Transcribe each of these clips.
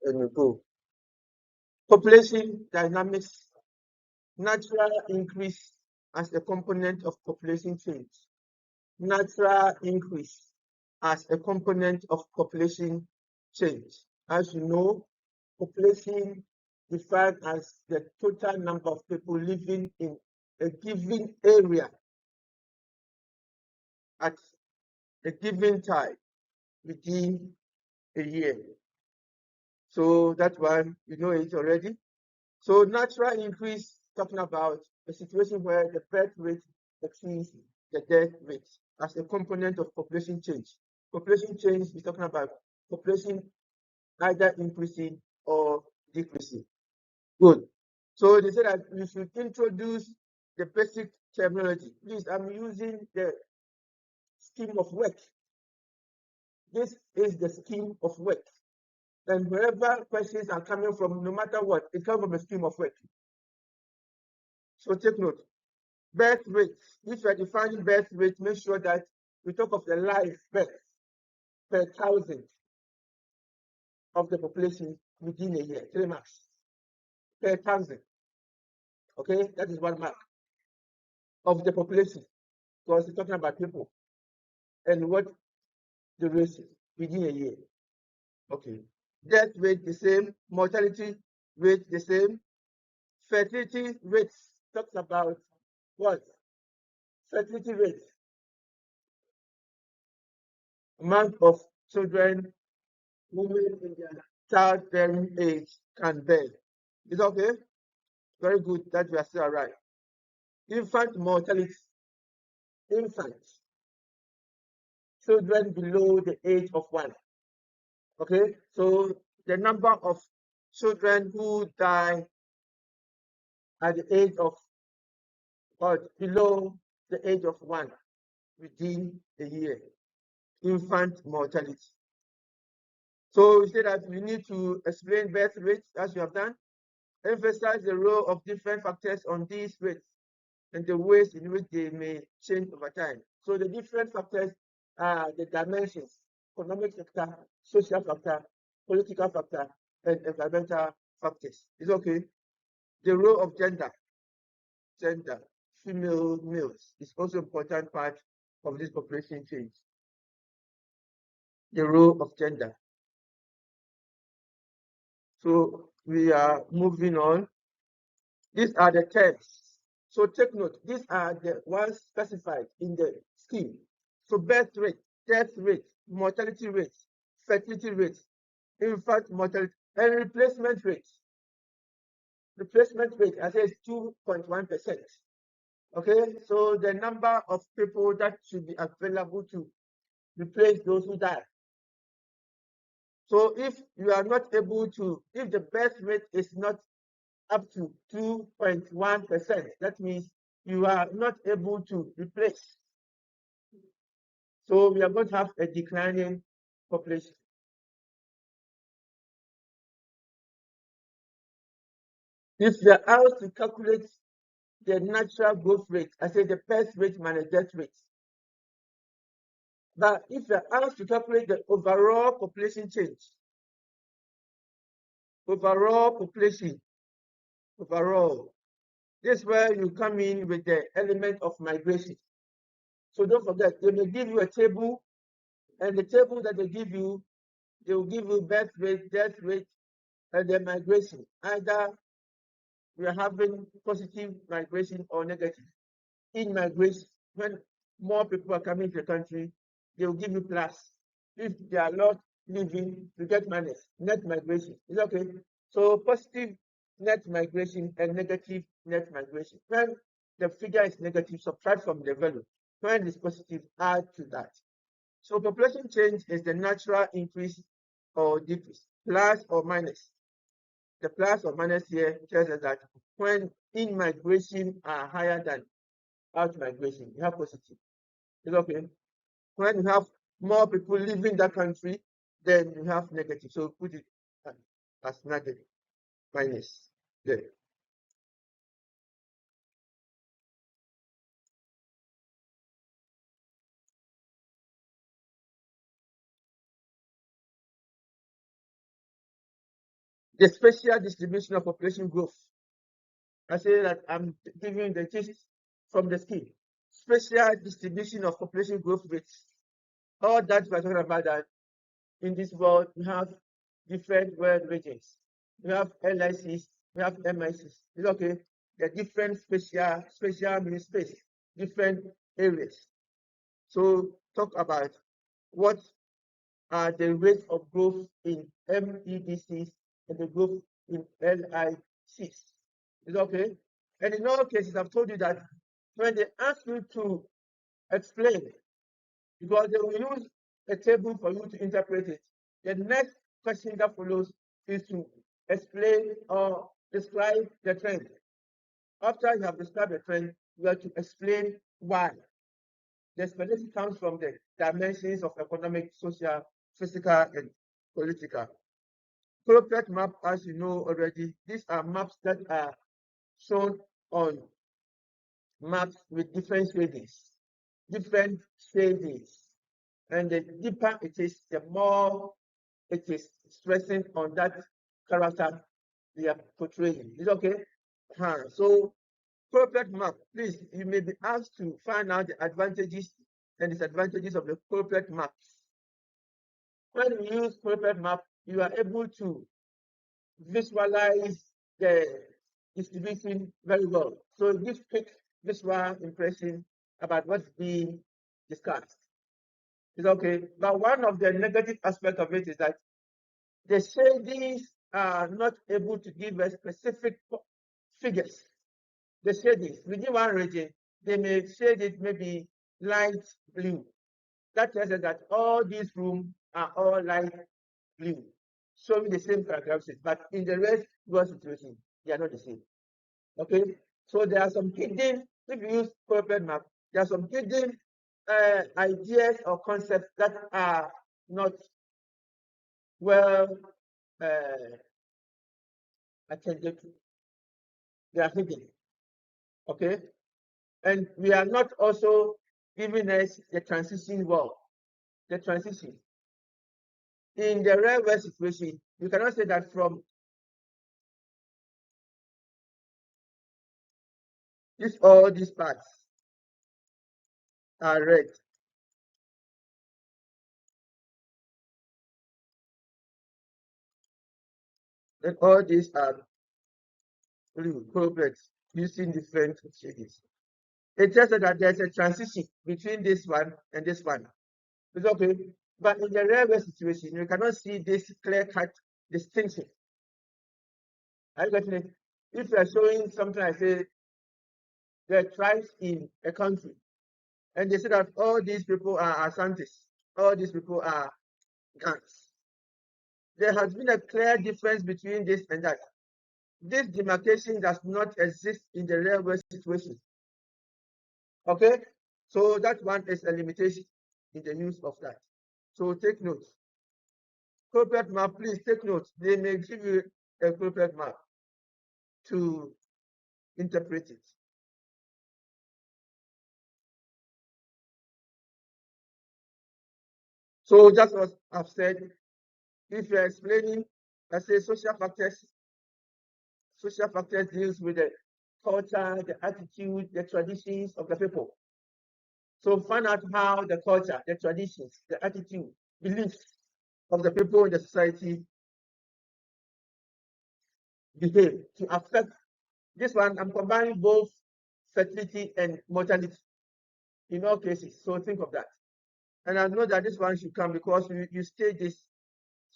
and we go. Population dynamics, natural increase as a component of population change. Natural increase as a component of population change. As you know, population defined as the total number of people living in a given area at a given time within a year. So that one, you know it already. So natural increase, talking about a situation where the birth rate exceeds the death rate as a component of population change. Population change is talking about population either increasing or decreasing. Good. So they said that we should introduce the basic terminology. Please, I'm using the scheme of work. This is the scheme of work. And wherever questions are coming from, no matter what, it comes from a scheme of work. So take note. Birth rate. If you are defining birth rate, make sure that we talk of the live birth per 1,000 of the population within a year, 3 marks per 1,000. Okay, that is 1 mark of the population, because it's talking about people and what the race is within a year. Okay, death rate the same, mortality rate the same, fertility rates talks about what? Fertility rate, amount of children women in their childbearing age can bear. Is okay? Very good that you are still right. Infant mortality. Infants. Children below the age of 1. Okay? So the number of children who die at the age of, or below the age of 1 within a year. Infant mortality. So we say that we need to explain birth rates as you have done. Emphasize the role of different factors on these rates and the ways in which they may change over time. So the different factors are the dimensions: economic factor, social factor, political factor, and environmental factors. Is okay? The role of gender, female, males, is also important part of this population change. The role of gender. So we are moving on. These are the terms. So take note, these are the ones specified in the scheme. So birth rate, death rate, mortality rate, fertility rate, infant mortality, and replacement rate. Replacement rate, I say, is 2.1%. Okay, so the number of people that should be available to replace those who die. So if you are not able to, if the birth rate is not up to 2.1%, that means you are not able to replace. So we are going to have a declining population. If you are asked to calculate the natural growth rate, I say the birth rate minus death rate. But if you are asked to calculate the overall population change, overall population, overall, this is where you come in with the element of migration. So don't forget, they may give you a table, and the table that they give you, they will give you birth rate, death rate, and the migration. Either we are having positive migration or negative. In migration, when more people are coming to the country, they will give you plus. If they are not leaving, you get minus. Net migration. Is okay? So positive net migration and negative net migration. When the figure is negative, subtract from the value. When it's positive, add to that. So population change is the natural increase or decrease, plus or minus. The plus or minus here tells us that when in migration are higher than out migration, you have positive. It's okay. When you have more people leaving the country, then you have negative. So put it as negative, minus there. The spatial distribution of population growth. I say that I'm giving the gist from the scheme. Spatial distribution of population growth rates. All that we're talking about, that in this world we have different world regions. We have LICs, we have MICs. It's okay. The different spatial means space, different areas. So talk about what are the rates of growth in MEDCs and the growth in LICs. Is okay? And in all cases, I've told you that when they ask you to explain, because they will use a table for you to interpret it, the next question that follows is to explain or describe the trend. After you have described the trend, you have to explain why. The explanation comes from the dimensions of economic, social, physical, and political. Corporate map, as you know already, these are maps that are shown on maps with different shadings, and the deeper it is, the more it is stressing on that character they are portraying. Is it okay? So corporate map, please, you may be asked to find out the advantages and disadvantages of the corporate maps. When you use corporate map, you are able to visualize the distribution very well. So it gives quick visual impression about what's being discussed. It's okay. But one of the negative aspects of it is that the shadings are not able to give us specific figures. The shadings within one region, they may shade it maybe light blue. That tells us that all these rooms are all light blue, showing the same characteristics. But in the rest world situation, they are not the same. Okay, so there are some hidden, if you use corporate map, there are some hidden ideas or concepts that are not well attended to. They are hidden. Okay, and we are not also giving us the transition world. The transition in the real world situation, you cannot say that from this all these parts are red. And all these are blue, corporate, using different shades. It tells us that there's a transition between this one and this one. It's okay. But in the real world situation, you cannot see this clear-cut distinction. Are you getting it? If you are showing something, I say there are tribes in a country, and they say that all these people are Asantes, all these people are Gans. There has been a clear difference between this and that. This demarcation does not exist in the real world situation. Okay, so that one is a limitation in the use of that. So take notes. Corporate map, please take notes. They may give you a corporate map to interpret it. So just what I've said, if you're explaining, I say social factors deals with the culture, the attitude, the traditions of the people. So find out how the culture, the traditions, the attitude, beliefs of the people in the society behave to affect this one. I'm combining both fertility and mortality in all cases. So think of that. And I know that this one should come because you staged this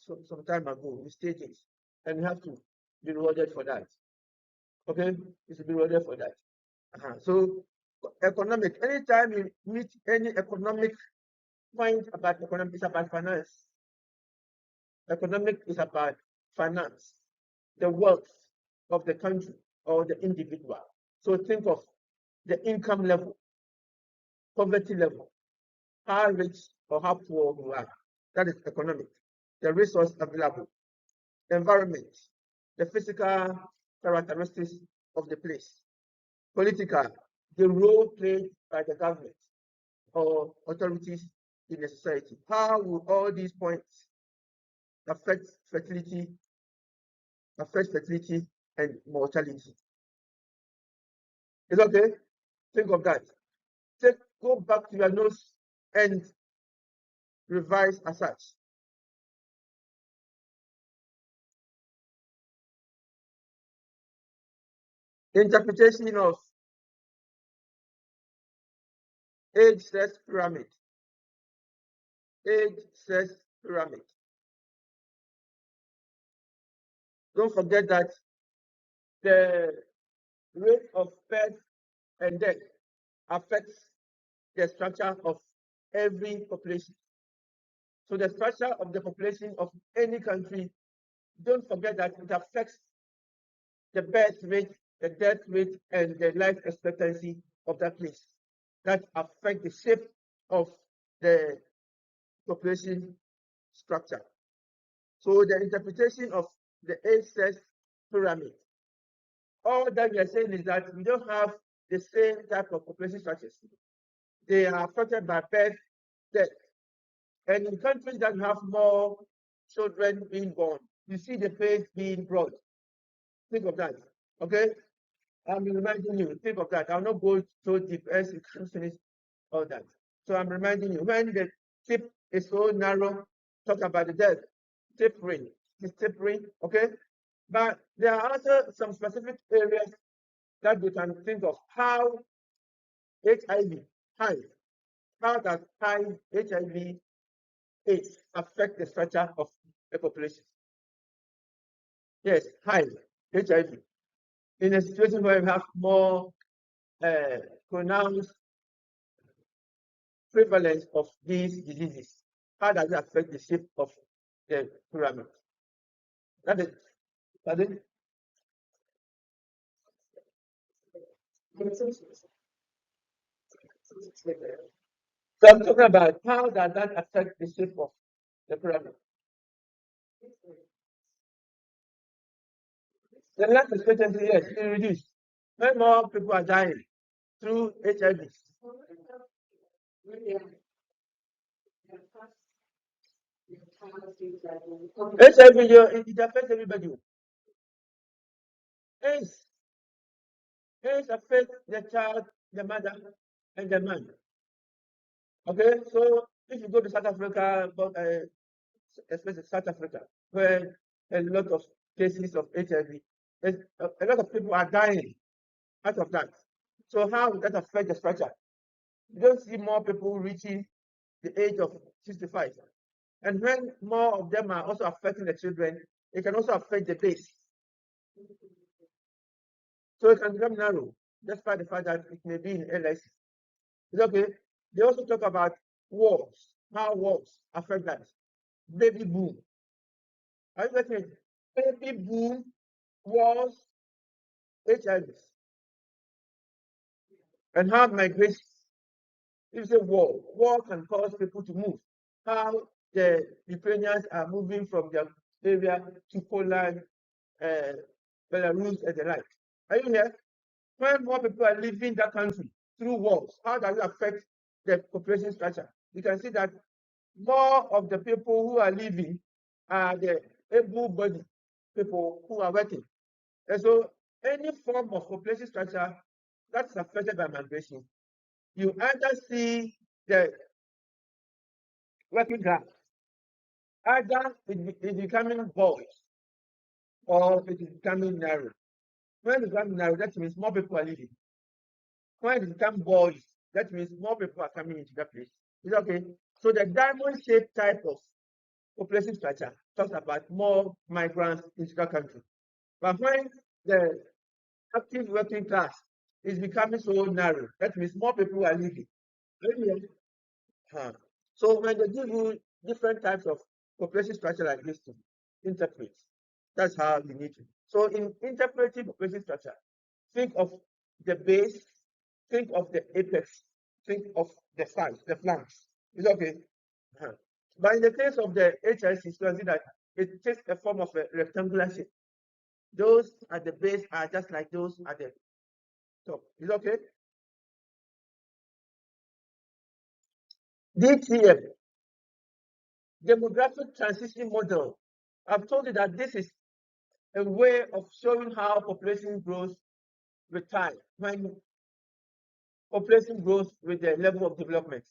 some time ago. You staged it, and you have to be rewarded for that. Okay, you should be rewarded for that. So economic. Anytime you meet any economic point about economic, it's about finance. Economic is about finance, the wealth of the country or the individual. So think of the income level, poverty level, how rich or how poor you are. That is economic. The resource available, environment, the physical characteristics of the place, political, the role played by the government or authorities in the society. How will all these points affect fertility affects fertility and mortality. It's okay? Think of that. Go back to your notes and revise as such. Interpretation of age sex pyramid. Age sex pyramid. Don't forget that the rate of birth and death affects the structure of every population. So the structure of the population of any country, don't forget that it affects the birth rate, the death rate, and the life expectancy of that place. That affect the shape of the population structure. So the interpretation of the age sex pyramid, all that we are saying is that we don't have the same type of population structures. They are affected by birth, death. And in countries that have more children being born, you see the face being broad. Think of that. Okay? I'm reminding you, think of that. I'll not go so deep as you can finish all that. So I'm reminding you, when the tip is so narrow, talk about the death, tapering. It's tapering, okay? But there are also some specific areas that we can think of how HIV, how does HIV AIDS affect the structure of the population? Yes, HIV. In a situation where we have more pronounced prevalence of these diseases, how does it affect the shape of the pyramid? That is, pardon? So I'm talking about how does that affect the shape of the pyramid? The life expectancy, yes, it reduced. When more people are dying through HIV. HIV, it affects everybody. AIDS, AIDS affects the child, the mother, and the man. Okay, so if you go to South Africa, especially South Africa, where a lot of cases of HIV, a lot of people are dying out of that. So how does that affect the structure? You don't see more people reaching the age of 65. And when more of them are also affecting the children, it can also affect the base. So it can become narrow, despite the fact that it may be in LS. It's okay. They also talk about wars, how wars affect that. Baby boom. Are you getting it? Baby boom, wars, HIV, and how migration. If you say war can cause people to move. How the Ukrainians are moving from their area to Poland, Belarus, and the like. Are you here? When more people are leaving that country through wars, how does it affect the population structure? You can see that more of the people who are leaving are the able-bodied people who are working. And so any form of population structure that's affected by migration, you either see the working class, either it becoming boys or it is becoming narrow. When it becomes narrow, that means more people are leaving. When it becomes boys, that means more people are coming into that place. Is okay? So the diamond shaped type of population structure talks about more migrants into the country. But when the active working class is becoming so narrow, that means more people are leaving. So when they give you different types of population structure like this to interpret, that's how you need to. So in interpreting population structure, think of the base, think of the apex, think of the sides, the flanks. Is okay? But in the case of the HIC, you can see that it takes a form of a rectangular shape. Those at the base are just like those at the top. Is okay? DTM, demographic transition model. I've told you that this is a way of showing how population grows with time, when population grows with the level of development.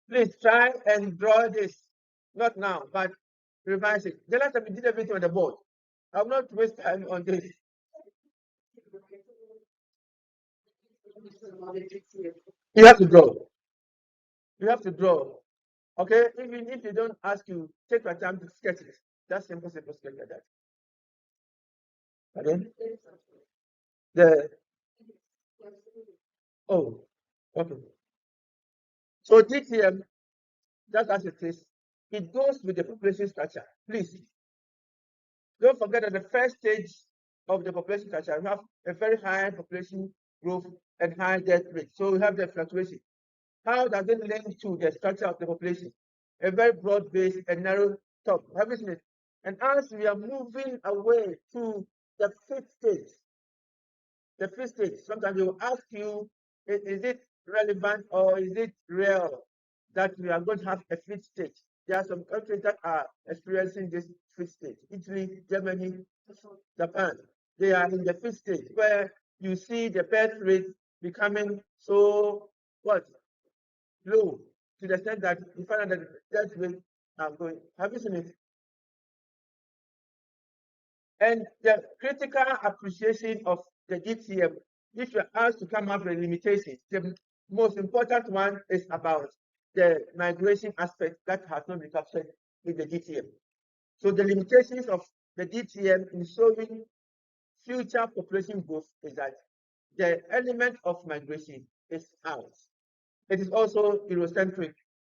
Please try and draw this, not now, but revise it. The last time we did everything on the board. I will not waste time on this. You have to draw. You have to draw. Okay? Even if they don't ask you, take your time to sketch it. That's simple sketch like that. Okay? The oh, okay. So DTM, just as it is, it goes with the population structure. Please don't forget that the first stage of the population structure, we have a very high population growth and high death rate. So we have the fluctuation. How does it link to the structure of the population? A very broad base and narrow top. Have you seen it? And as we are moving away to the fifth stage, sometimes they will ask you, is it relevant or is it real that we are going to have a fifth stage? There are some countries that are experiencing this fifth stage. Italy, Germany, Japan. They are in the fifth stage where you see the birth rate becoming so what? Low, to the extent that you find out that the death rate are going. Have you seen it? And the critical appreciation of the DTM, if you're asked to come up with limitations, the most important one is about the migration aspect that has not been captured in the DTM. So the limitations of the DTM in showing future population growth is that the element of migration is out. It is also Eurocentric,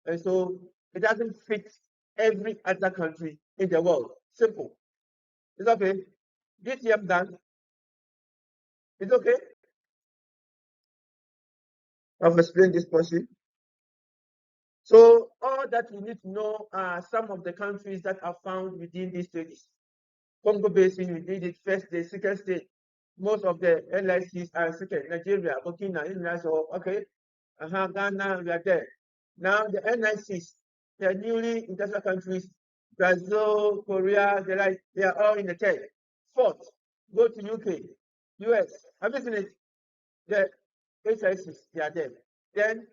and so it doesn't fit every other country in the world. Simple. It's okay. DTM done. It's okay. I've explained this portion. So all that we need to know are some of the countries that are found within these stages. Congo Basin, we did it first stage, second stage. Most of the LICs are second. Nigeria, Burkina, International, okay. Ghana, we are there. Now the NICs, they are newly international countries. Brazil, Korea, they are all in the third. Fourth, go to UK, US. Have you seen it? The HICs, they are there. Then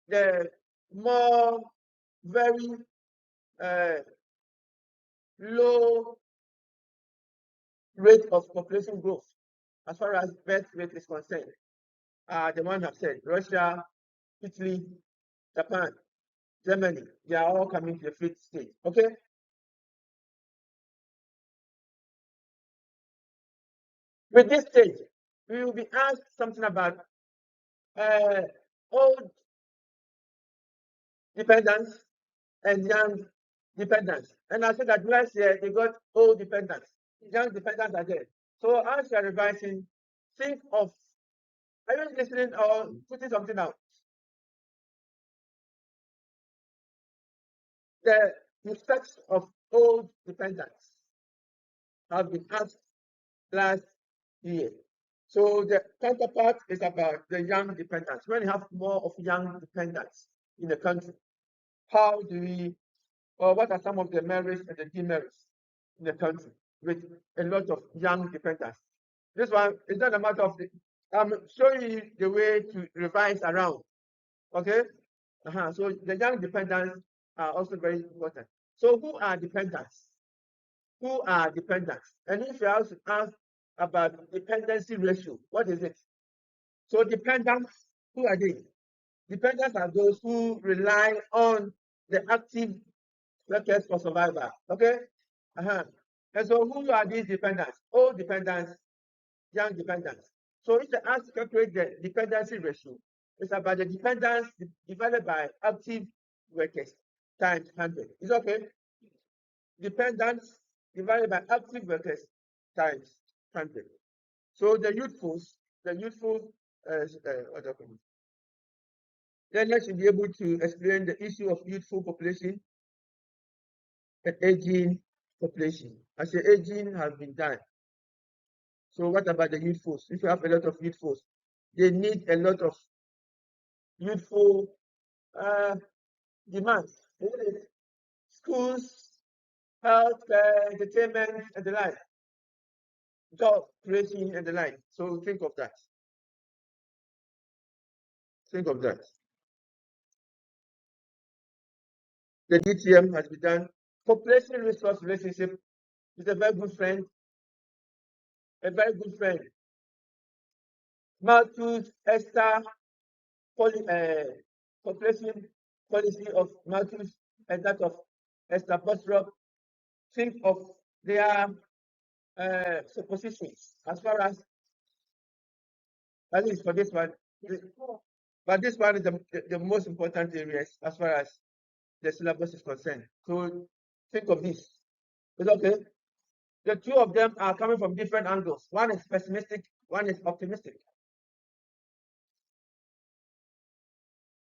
the more very low rate of population growth as far as birth rate is concerned, the one I've said, Russia, Italy, Japan, Germany, they are all coming to the fifth stage. Okay? With this stage, we will be asked something about old dependence and young dependence. And I said that last year they got old dependence, young dependence are there. So as you are revising, think of, are you listening or putting something out? The effects of old dependence have been asked last year. So the counterpart is about the young dependence. When you have more of young dependence in the country, how do we, or what are some of the merits and the demerits in the country with a lot of young dependence? This one is not a matter of I'm showing you the way to revise around. Okay? So the young dependents are also very important. So who are dependents? Who are dependents? And if you also ask about dependency ratio, what is it? So dependents, who are they? Dependents are those who rely on the active workers for survival. Okay? And so who are these dependents? Old dependents, young dependents. So if they ask to calculate the dependency ratio, it's about the dependence divided by active workers times 100. Is okay? Dependence divided by active workers times 100. So the youthful, what document? Then let's be able to explain the issue of youthful population and aging population. I say aging has been done. So what about the youthfuls? If you have a lot of youthfuls, they need a lot of youthful demands. Schools health, entertainment, and the like, job creation, and the like. So think of that. Think of that. The DTM has been done. Population resource relationship is a very good friend. A very good friend. Malthus, Esther, population policy of Malthus and that of Esther Bostrop. Think of their suppositions as far as, at least for this one. But this one is the most important areas as far as the syllabus is concerned. So think of this. It's okay. The two of them are coming from different angles. One is pessimistic, one is optimistic.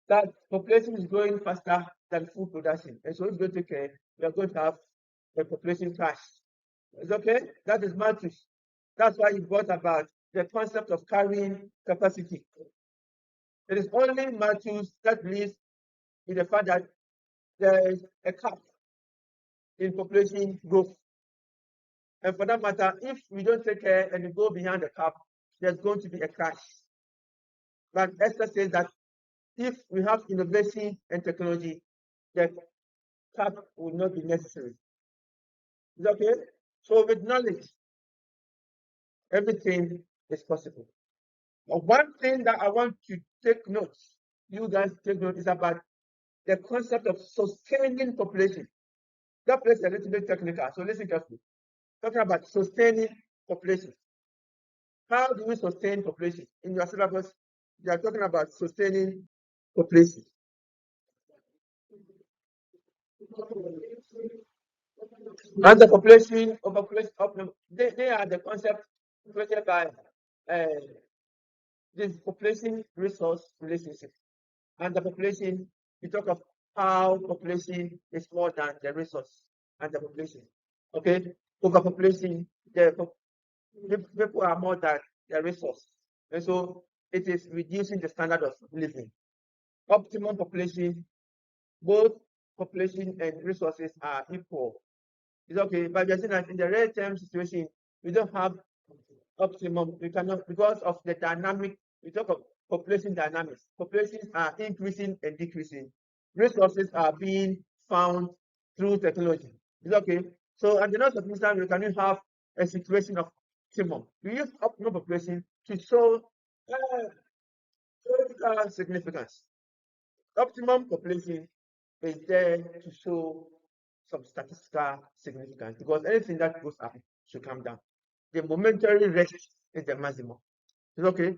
That population is growing faster than food production. And so it's going to take we are going to have a population crash. It's okay? That is Malthus. That's why he brought about the concept of carrying capacity. It is only Malthus that believes in the fact that there is a cap in population growth. And for that matter, if we don't take care and we go beyond the cap, there's going to be a crash. But Esther says that if we have innovation and technology, the cap will not be necessary. Is okay? So with knowledge, everything is possible. But one thing that I want to take notes, you guys take note, is about the concept of sustaining population. That place is a little bit technical, so listen carefully. Talking about sustaining population. How do we sustain population? In your syllabus, you are talking about sustaining population. And the population, overpopulation, they are the concept created by this population resource relationship. And the population, we talk of how population is more than the resource and the population. Okay? Overpopulation, the people are more than the resource. And so it is reducing the standard of living. Optimum population, both population and resources are equal. It's okay, but you're saying that in the real term situation, we don't have optimum. We cannot, because of the dynamic. We talk of population dynamics. Populations are increasing and decreasing. Resources are being found through technology. It's okay. So at the north of Islam, we can have a situation of optimum. We use optimum population to show political significance. Optimum population is there to show some statistical significance, because anything that goes up should come down. The momentary rest is the maximum. It's okay.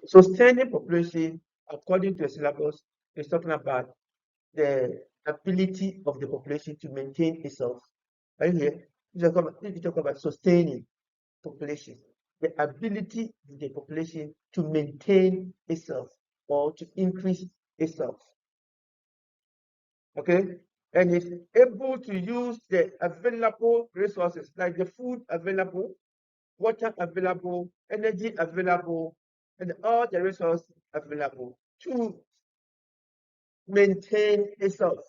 Sustaining population, according to the syllabus, is talking about the ability of the population to maintain itself. Are you here? If you talk about sustaining population, the ability of the population to maintain itself or to increase itself. Okay? And is able to use the available resources, like the food available, water available, energy available, and all the resources available to maintain itself.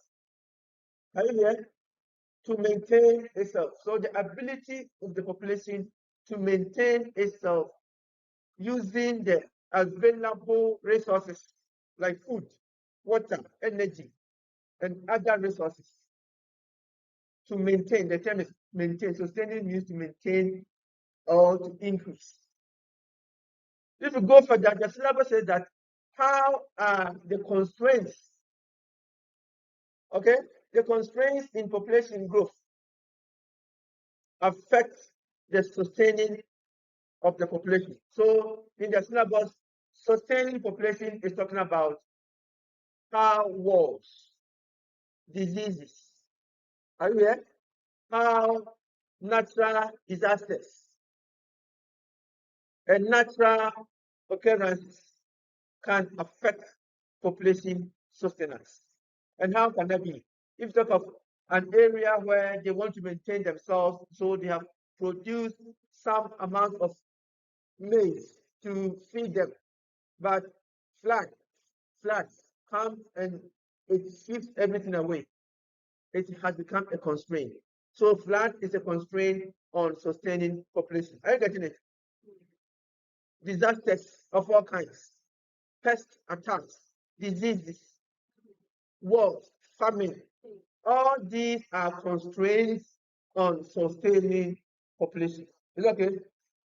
Are you here? To maintain itself. So the ability of the population to maintain itself using the available resources like food, water, energy, and other resources to maintain. The term is maintain. Sustaining means to maintain or to increase. If you go further, the syllabus says that how are the constraints, okay, the constraints in population growth affect the sustaining of the population. So in the syllabus, sustaining population is talking about how wars, diseases, are you here? How natural disasters and natural occurrences can affect population sustenance. And how can that be? If you talk of an area where they want to maintain themselves, so they have produced some amount of maize to feed them, but floods comes and it sweeps everything away. It has become a constraint. So flood is a constraint on sustaining population. Are you getting it? Disasters of all kinds, pest attacks, diseases, wars, famine. All these are constraints on sustaining population. Is that okay?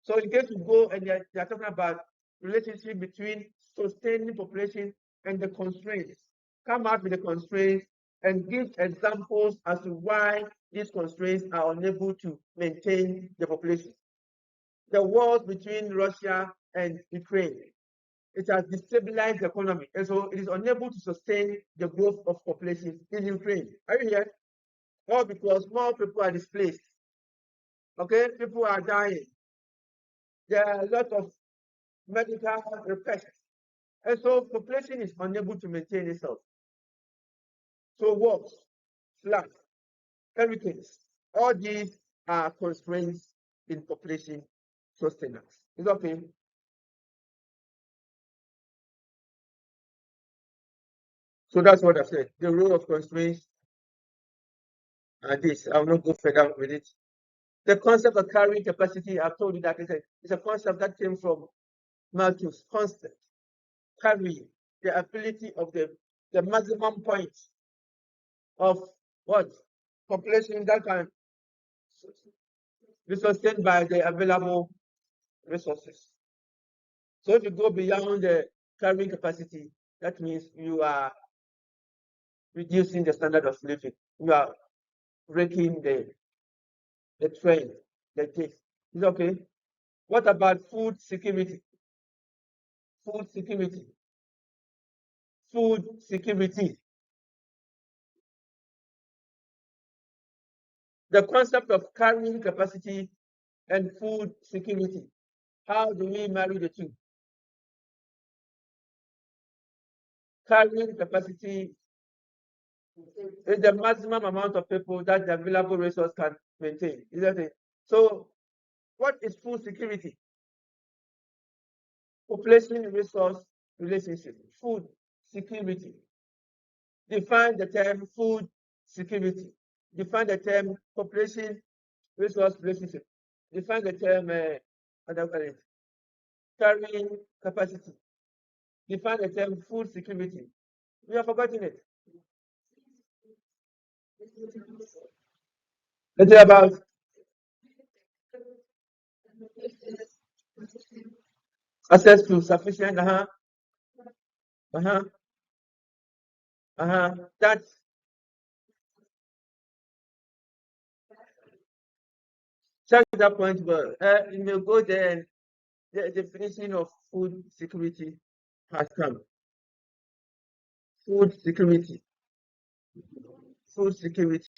So in case you go and they're talking about relationship between sustaining population and the constraints, come out with the constraints and give examples as to why these constraints are unable to maintain the population. The wars between Russia and Ukraine, it has destabilized the economy, and so it is unable to sustain the growth of population in Ukraine. Are you here? All because more people are displaced. Okay, people are dying. There are a lot of medical requests, and so population is unable to maintain itself. So wars, floods, hurricanes, all these are constraints in population sustenance. Is that okay? So that's what I said. The role of constraints are this. I will not go further with it. The concept of carrying capacity, I've told you that it's a concept that came from Malthus. Concept, carrying, the ability of the maximum point of what? Population that can be sustained by the available resources. So if you go beyond the carrying capacity, that means you are reducing the standard of living. You are breaking the trend, the taste. Is it okay? What about food security? Food security. Food security. The concept of carrying capacity and food security. How do we marry the two? Carrying capacity is the maximum amount of people that the available resource can maintain. Is that it? So, what is food security? Population resource relationship. Food security. Define the term food security. Define the term population resource relationship. Define the term carrying capacity. Define the term food security. We have forgotten it. It's about access to sufficient. Uh-huh, That's check that point, but you may go there and the definition of food security has come. Food security. Food security.